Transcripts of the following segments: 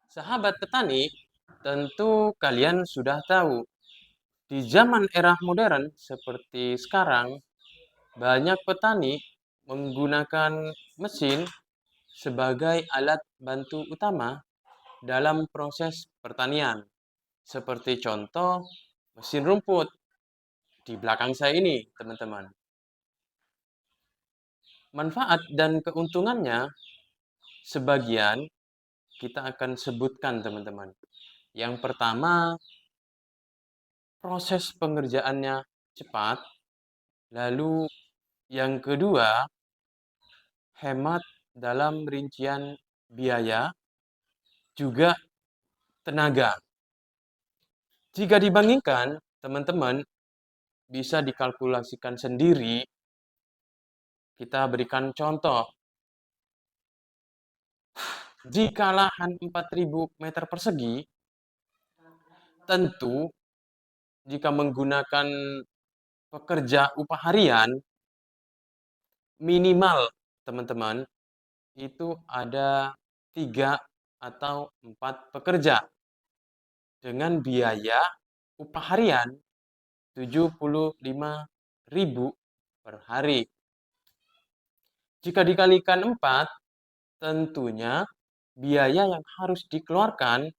Sahabat petani, tentu kalian sudah tahu, di zaman era modern seperti sekarang, banyak petani menggunakan mesin sebagai alat bantu utama dalam proses pertanian. Seperti contoh mesin rumput di belakang saya ini, teman-teman. Manfaat dan keuntungannya sebagian kita akan sebutkan, teman-teman. Yang pertama, proses pengerjaannya cepat. Lalu yang kedua, hemat dalam rincian biaya, juga tenaga. Jika dibandingkan, teman-teman bisa dikalkulasikan sendiri. Kita berikan contoh. Jika lahan 4.000 meter persegi, tentu jika menggunakan pekerja upah harian, minimal teman-teman itu ada 3 atau 4 pekerja dengan biaya upah harian 75.000 per hari. Jika dikalikan 4, tentunya biaya yang harus dikeluarkan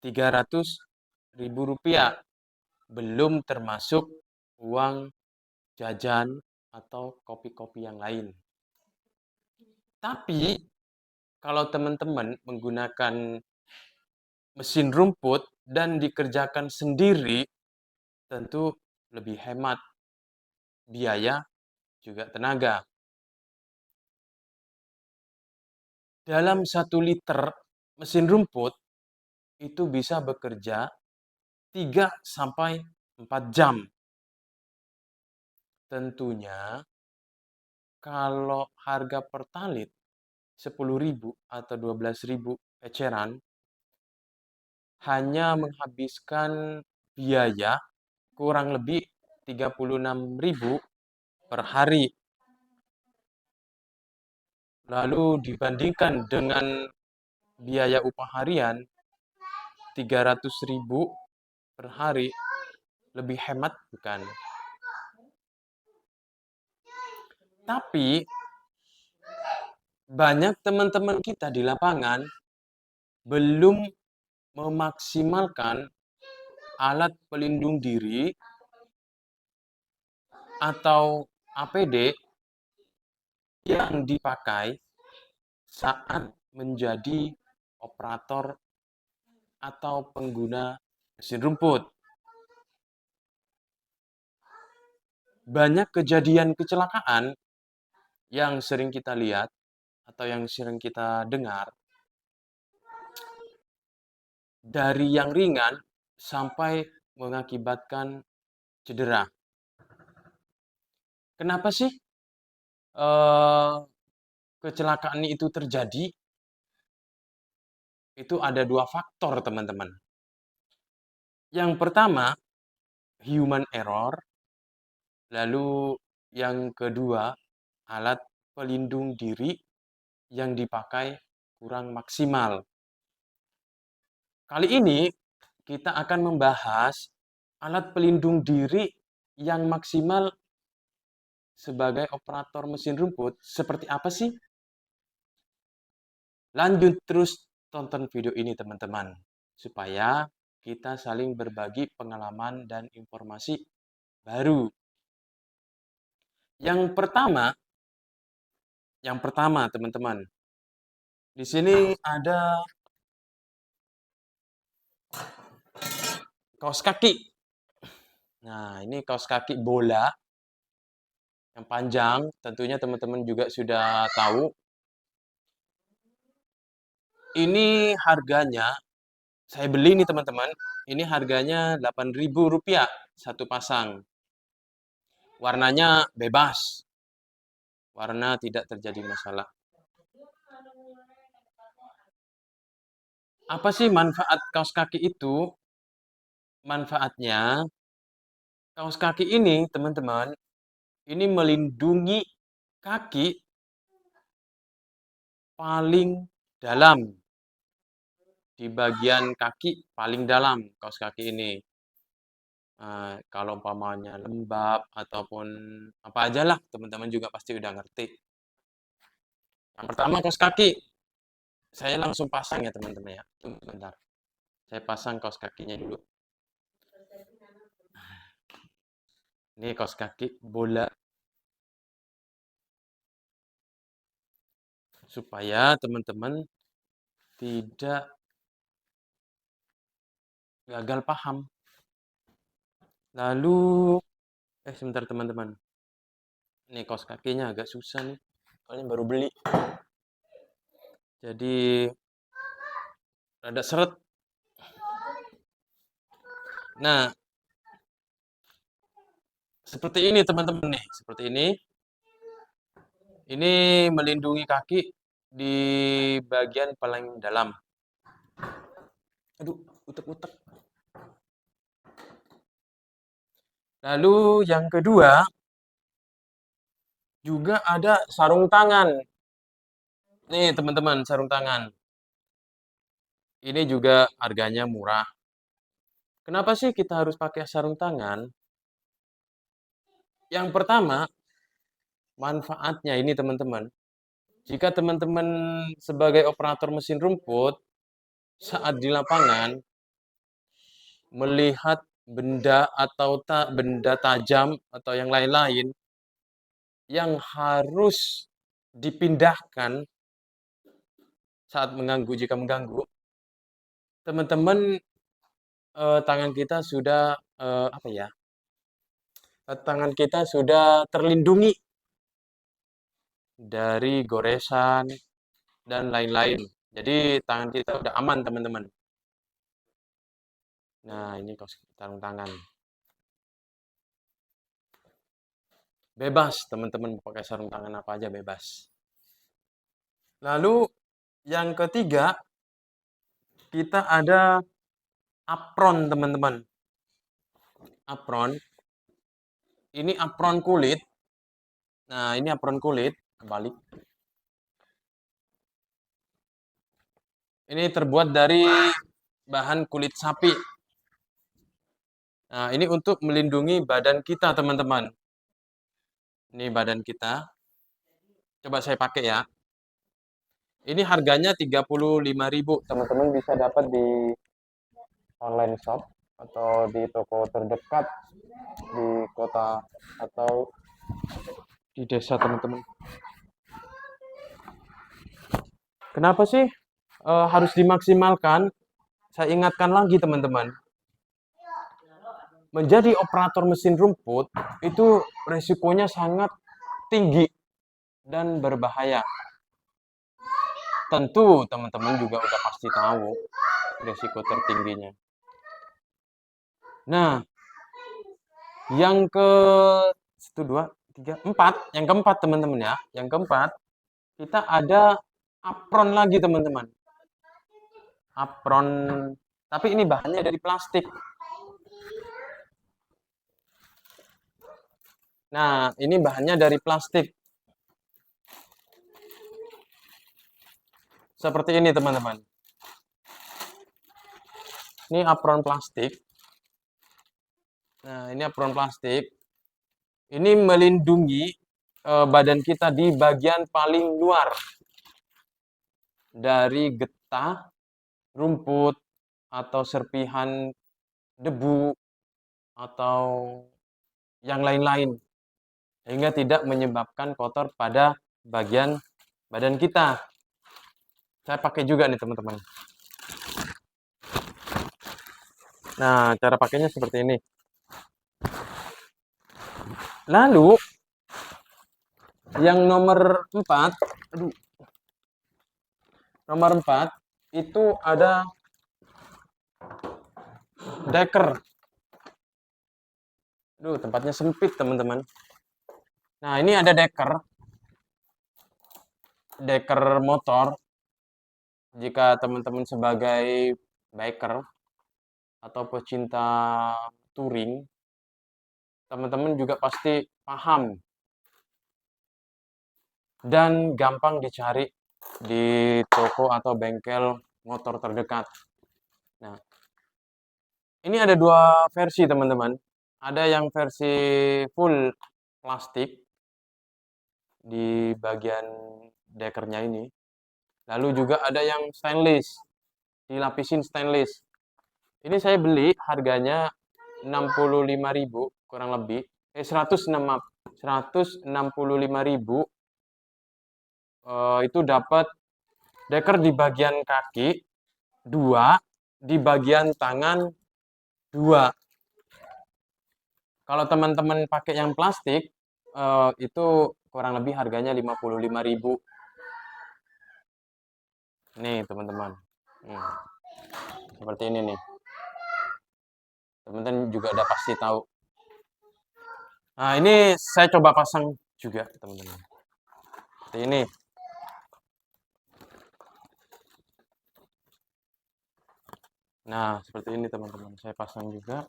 300.000 rupiah, belum termasuk uang jajan atau kopi-kopi yang lain. Tapi kalau teman-teman menggunakan mesin rumput dan dikerjakan sendiri, tentu lebih hemat biaya juga tenaga. Dalam 1 liter mesin rumput itu bisa bekerja 3 sampai 4 jam. Tentunya kalau harga pertalit 10.000 atau 12.000 eceran hanya menghabiskan biaya kurang lebih 36.000 per hari. Lalu dibandingkan dengan biaya upah harian 300.000 per hari, lebih hemat bukan? Tapi banyak teman-teman kita di lapangan belum memaksimalkan alat pelindung diri atau APD yang dipakai saat menjadi operator atau pengguna mesin rumput. Banyak kejadian kecelakaan yang sering kita lihat atau yang sering kita dengar, dari yang ringan sampai mengakibatkan cedera. Kenapa sih kecelakaan itu terjadi? Itu ada 2 faktor, teman-teman. Yang pertama, human error. Lalu yang kedua, alat pelindung diri yang dipakai kurang maksimal. Kali ini kita akan membahas alat pelindung diri yang maksimal sebagai operator mesin rumput seperti apa sih? Lanjut terus tonton video ini, teman-teman, supaya kita saling berbagi pengalaman dan informasi baru. Yang pertama, teman-teman, di sini ada kaos kaki. Nah, ini kaos kaki bola yang panjang, tentunya teman-teman juga sudah tahu. Ini harganya, saya beli nih teman-teman, ini harganya 8.000 rupiah satu pasang. Warnanya bebas, warna tidak terjadi masalah. Apa sih manfaat kaos kaki itu? Manfaatnya, kaos kaki ini teman-teman, ini melindungi kaki paling dalam. di bagian kaki paling dalam kaos kaki ini. Kalau umpamanya lembab ataupun apa aja lah, teman-teman juga pasti udah ngerti. Yang pertama kaos kaki, saya langsung pasang ya teman-teman ya. Tunggu sebentar. Saya pasang kaos kakinya dulu. Ini kaos kaki bola. Supaya teman-teman tidak gagal paham. Lalu, sebentar teman-teman. Ini kaos kakinya agak susah nih. Soalnya baru beli. Jadi, rada seret. Nah, seperti ini teman-teman nih. Seperti ini. Ini melindungi kaki di bagian paling dalam. Aduh, utek-utek. Lalu yang kedua, juga ada sarung tangan. Nih teman-teman, sarung tangan. Ini juga harganya murah. Kenapa sih kita harus pakai sarung tangan? Yang pertama, manfaatnya ini teman-teman. Jika teman-teman sebagai operator mesin rumput, saat di lapangan, melihat benda atau benda tajam atau yang lain-lain, yang harus dipindahkan saat mengganggu, jika mengganggu, teman-teman tangan kita sudah apa ya? Tangan kita sudah terlindungi dari goresan dan lain-lain. Jadi tangan kita udah aman teman-teman. Nah ini kaos sarung tangan. Bebas teman-teman pakai sarung tangan apa aja bebas. Lalu yang ketiga kita ada apron teman-teman. Apron. Ini apron kulit. Nah ini apron kulit. Kebalik. Ini terbuat dari bahan kulit sapi. Nah, ini untuk melindungi badan kita, teman-teman. Ini badan kita. Coba saya pakai ya. Ini harganya 35.000. Teman-teman bisa dapat di online shop atau di toko terdekat di kota atau di desa, teman-teman. Kenapa sih harus dimaksimalkan? Saya ingatkan lagi, teman-teman. Menjadi operator mesin rumput itu resikonya sangat tinggi dan berbahaya. Tentu teman-teman juga udah pasti tahu resiko tertingginya. Nah, yang ke 1, 2, 3, 4, yang keempat teman-teman ya. Yang keempat, kita ada apron lagi teman-teman. Apron, tapi ini bahannya dari plastik. Nah, ini bahannya dari plastik. Seperti ini teman-teman. Ini apron plastik. Nah, ini apron plastik. Ini melindungi badan kita di bagian paling luar dari getah, rumput, atau serpihan debu, atau yang lain-lain. Sehingga tidak menyebabkan kotor pada bagian badan kita. Saya pakai juga nih teman-teman. Nah, cara pakainya seperti ini. Lalu, yang nomor 4, nomor 4 itu ada deker. Tempatnya sempit teman-teman. Nah, ini ada deker. Deker motor. Jika teman-teman sebagai biker atau pecinta touring, teman-teman juga pasti paham dan gampang dicari di toko atau bengkel motor terdekat. Nah, ini ada dua versi teman-teman. Ada yang versi full plastik di bagian dekernya ini. Lalu juga ada yang stainless, dilapisin stainless. Ini saya beli harganya 65.000 kurang lebih. 106, maaf. 165.000 itu dapat deker di bagian kaki 2, di bagian tangan 2. Kalau teman-teman pakai yang plastik itu kurang lebih harganya 55.000. Nih, teman-teman. Seperti ini nih. Teman-teman juga udah pasti tahu. Nah, ini saya coba pasang juga, teman-teman. Seperti ini. Nah, seperti ini, teman-teman. Saya pasang juga.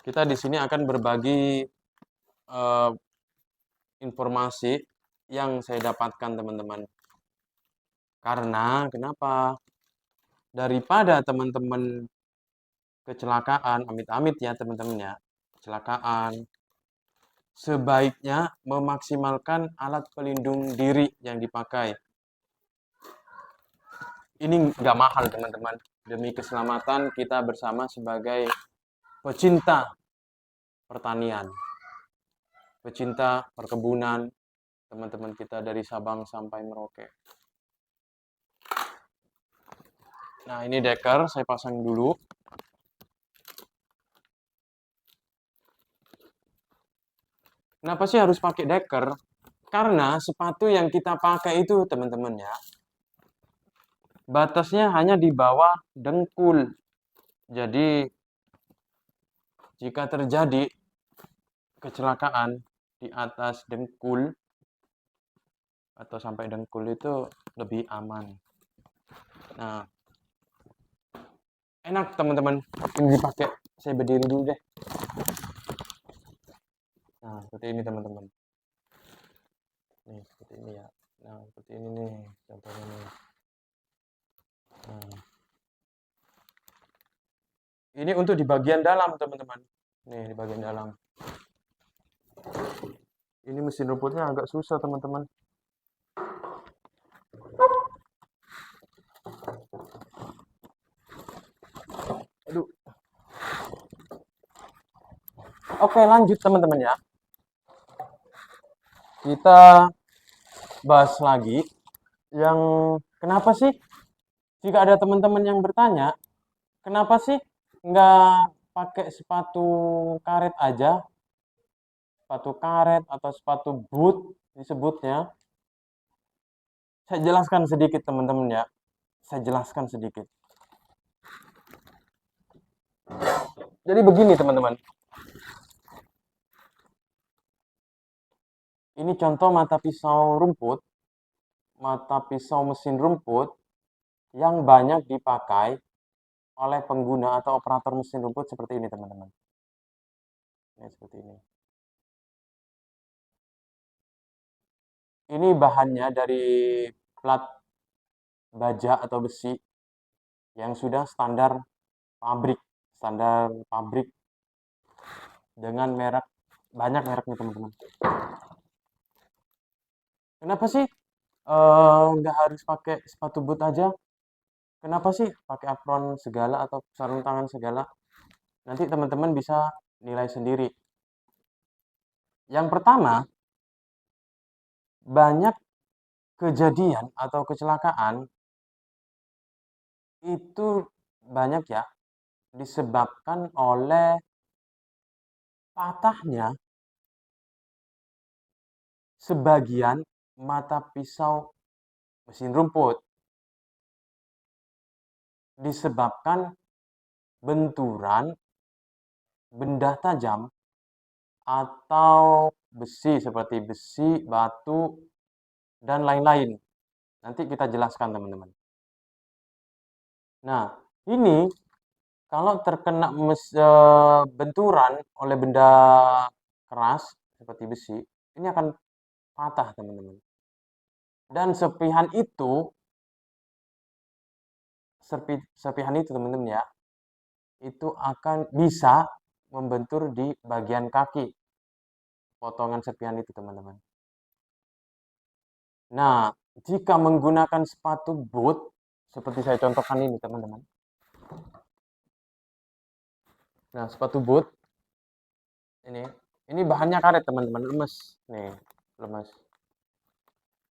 Kita di sini akan berbagi informasi yang saya dapatkan, teman-teman. Karena kenapa? Daripada teman-teman kecelakaan, amit-amit ya teman-teman ya, kecelakaan, sebaiknya memaksimalkan alat pelindung diri yang dipakai. Ini nggak mahal teman-teman, demi keselamatan kita bersama sebagai pecinta pertanian, pecinta perkebunan, teman-teman kita dari Sabang sampai Merauke. Nah, ini deker, saya pasang dulu. Kenapa sih harus pakai deker? Karena sepatu yang kita pakai itu, teman-teman ya, batasnya hanya di bawah dengkul. Jadi, jika terjadi kecelakaan di atas dengkul atau sampai dengkul itu lebih aman. Nah, enak teman-teman, ini dipakai. Saya berdiri dulu deh. Nah, seperti ini teman-teman. Nih, seperti ini ya. Nah, seperti ini nih, contohnya nih. Nah, ini untuk di bagian dalam teman-teman. Nih, di bagian dalam. Ini mesin rumputnya agak susah teman-teman. Aduh. Oke, lanjut teman-teman ya. Kita bahas lagi yang kenapa sih jika ada teman-teman yang bertanya, kenapa sih nggak pakai sepatu karet aja, sepatu karet atau sepatu boot disebutnya. Saya jelaskan sedikit teman-teman ya, saya jelaskan sedikit. Jadi begini teman-teman, ini contoh mata pisau rumput, mata pisau mesin rumput yang banyak dipakai oleh pengguna atau operator mesin rumput seperti ini teman-teman. Ini seperti ini. Ini bahannya dari plat baja atau besi yang sudah standar pabrik dengan merek, banyak mereknya teman-teman. Kenapa sih nggak harus pakai sepatu boot aja? Kenapa sih pakai apron segala atau sarung tangan segala? Nanti teman-teman bisa nilai sendiri. Yang pertama, banyak kejadian atau kecelakaan itu banyak ya disebabkan oleh patahnya sebagian mata pisau mesin rumput, disebabkan benturan benda tajam atau besi seperti besi, batu, dan lain-lain. Nanti kita jelaskan teman-teman. Nah, ini kalau terkena benturan oleh benda keras seperti besi, ini akan patah teman-teman. Dan serpihan itu teman-teman ya, itu akan bisa membentur di bagian kaki, potongan serpihan itu teman-teman. Nah, jika menggunakan sepatu boot, seperti saya contohkan ini teman-teman. Nah, sepatu boot ini bahannya karet teman-teman, lemes. Nih, lemes.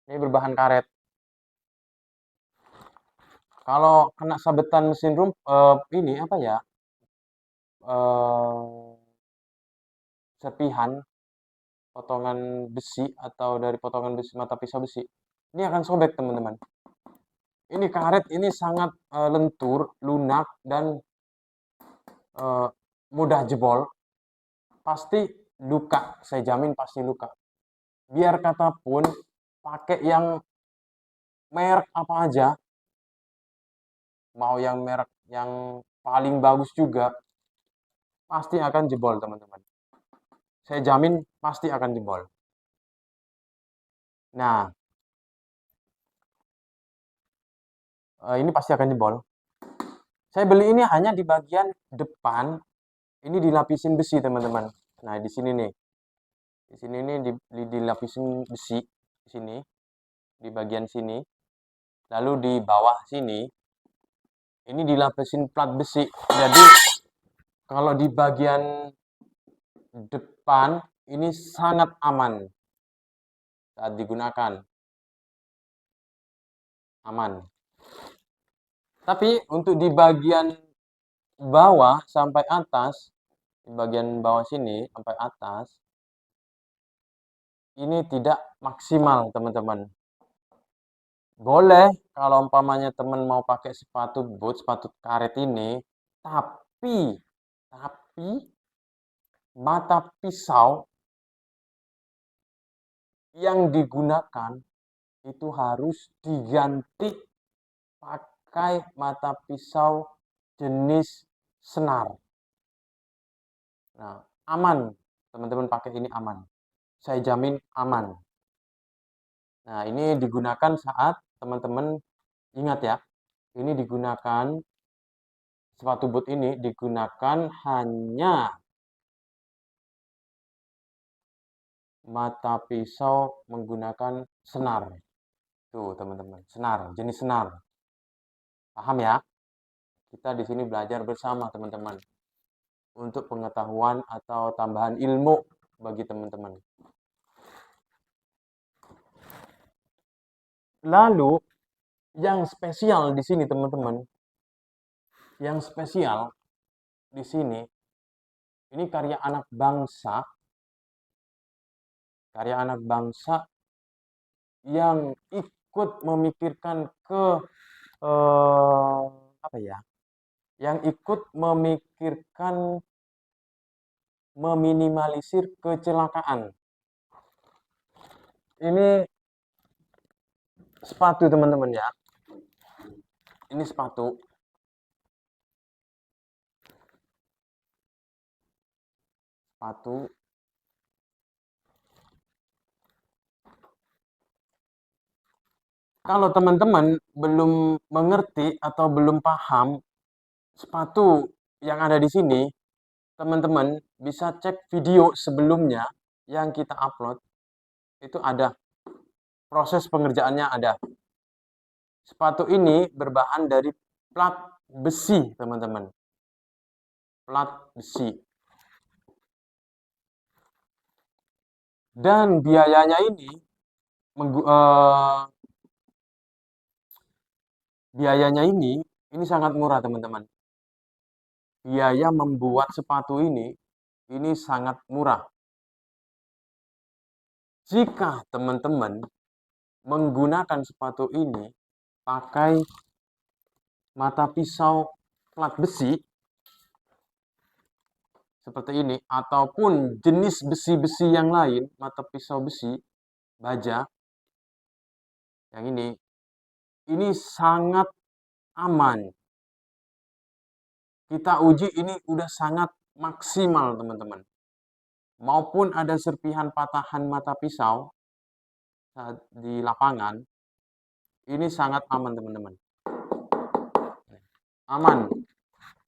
Ini berbahan karet. Kalau kena sabetan mesin ini apa ya? Serpihan potongan besi atau dari potongan besi mata pisau besi, ini akan sobek teman-teman. Ini karet ini sangat lentur, lunak, dan mudah jebol. Pasti luka, saya jamin pasti luka. Biar kata pun pakai yang merek apa aja, mau yang merek yang paling bagus juga, pasti akan jebol teman-teman. Saya jamin pasti akan jebol. Nah, ini pasti akan jebol. Saya beli ini hanya di bagian depan, ini dilapisin besi teman-teman. Nah, di sini nih. Di sini ini dilapisin besi di sini, di bagian sini. Lalu di bawah sini ini dilapisin plat besi. Jadi kalau di bagian depan ini sangat aman saat digunakan. Aman. Tapi untuk di bagian bawah sampai atas, di bagian bawah sini sampai atas, ini tidak maksimal teman-teman. Boleh kalau umpamanya teman mau pakai sepatu boot, sepatu karet ini, tapi mata pisau yang digunakan itu harus diganti pakai mata pisau jenis senar. Nah, aman. Teman-teman pakai ini aman. Saya jamin aman. Nah, ini digunakan saat teman-teman, ingat ya, ini digunakan, sepatu boot ini digunakan hanya mata pisau menggunakan senar. Tuh, teman-teman, senar, jenis senar. Paham ya? Kita di sini belajar bersama, teman-teman. Untuk pengetahuan atau tambahan ilmu bagi teman-teman. Lalu, yang spesial di sini, teman-teman, yang spesial di sini, ini karya anak bangsa yang ikut memikirkan apa ya? Yang ikut memikirkan meminimalisir kecelakaan. Ini sepatu teman-teman ya. Ini sepatu. Kalau teman-teman belum mengerti atau belum paham sepatu yang ada di sini, teman-teman bisa cek video sebelumnya yang kita upload. Itu ada. Proses pengerjaannya ada. Sepatu ini berbahan dari plat besi, teman-teman. Plat besi. Dan biayanya ini sangat murah, teman-teman. Biaya membuat sepatu ini sangat murah. Jika teman-teman menggunakan sepatu ini pakai mata pisau plat besi seperti ini, ataupun jenis besi-besi yang lain, mata pisau besi, baja, yang ini sangat aman. Kita uji ini udah sangat maksimal, teman-teman. Maupun ada serpihan patahan mata pisau saat di lapangan, Ini sangat aman, teman-teman. Aman.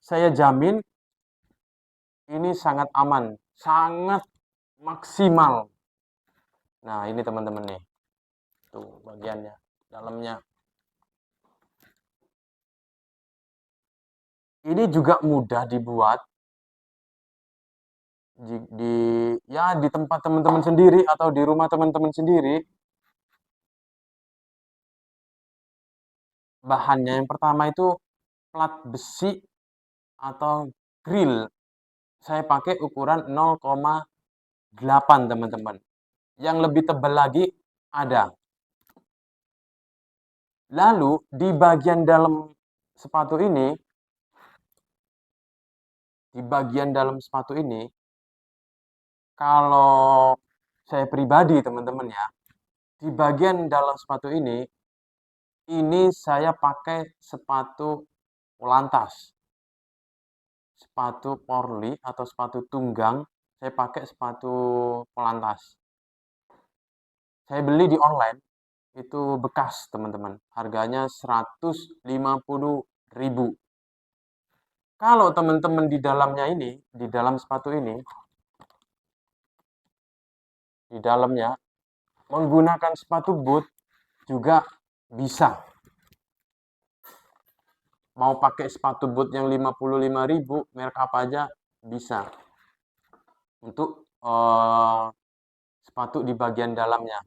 Saya jamin ini sangat aman, sangat maksimal. Nah, ini teman-teman nih. Tuh bagiannya, dalamnya. Ini juga mudah dibuat di tempat teman-teman sendiri atau di rumah teman-teman sendiri. Bahannya yang pertama itu plat besi atau grill. Saya pakai ukuran 0,8, teman-teman. Yang lebih tebal lagi ada. Lalu di bagian dalam sepatu ini, kalau saya pribadi, teman-teman ya, di bagian dalam sepatu ini saya pakai sepatu polantas. Sepatu Porli atau sepatu tunggang, saya pakai sepatu polantas. Saya beli di online, itu bekas, teman-teman. Harganya 150.000. Kalau teman-teman di dalamnya ini, di dalam sepatu ini, di dalamnya menggunakan sepatu boot juga bisa. Mau pakai sepatu boot yang 55.000, merek apa aja bisa. Untuk sepatu di bagian dalamnya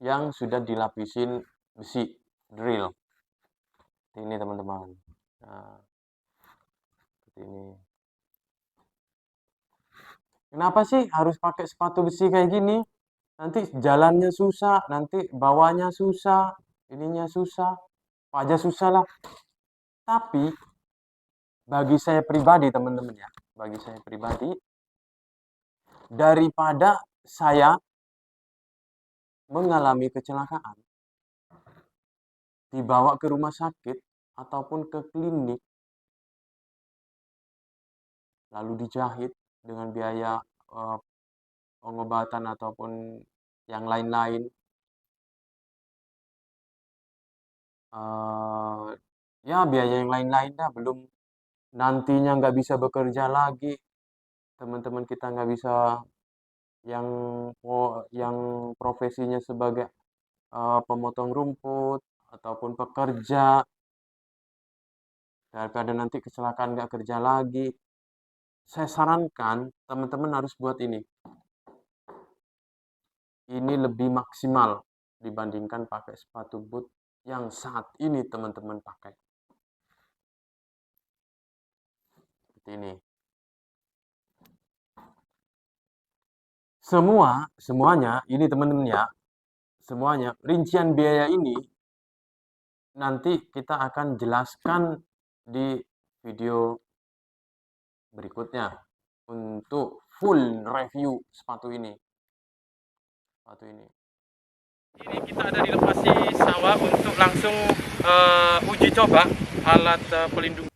yang sudah dilapisin besi drill. Ini teman-teman. Nah, seperti ini. Kenapa sih harus pakai sepatu besi kayak gini? Nanti jalannya susah, nanti bawanya susah, ininya susah, apa aja susah lah. Tapi bagi saya pribadi, teman-teman ya, bagi saya pribadi, daripada saya mengalami kecelakaan, dibawa ke rumah sakit ataupun ke klinik, lalu dijahit dengan biaya pengobatan ataupun yang lain-lain, ya biaya yang lain-lain dah, belum nantinya nggak bisa bekerja lagi, teman-teman kita nggak bisa yang yang profesinya sebagai pemotong rumput ataupun pekerja, daripada nanti kecelakaan nggak kerja lagi. Saya sarankan teman-teman harus buat ini. Ini lebih maksimal dibandingkan pakai sepatu boot yang saat ini teman-teman pakai. Seperti ini. Semuanya ini teman-teman ya. Semuanya rincian biaya ini nanti kita akan jelaskan di video berikutnya untuk full review sepatu ini. Ini kita ada di lokasi sawah untuk langsung uji coba alat pelindung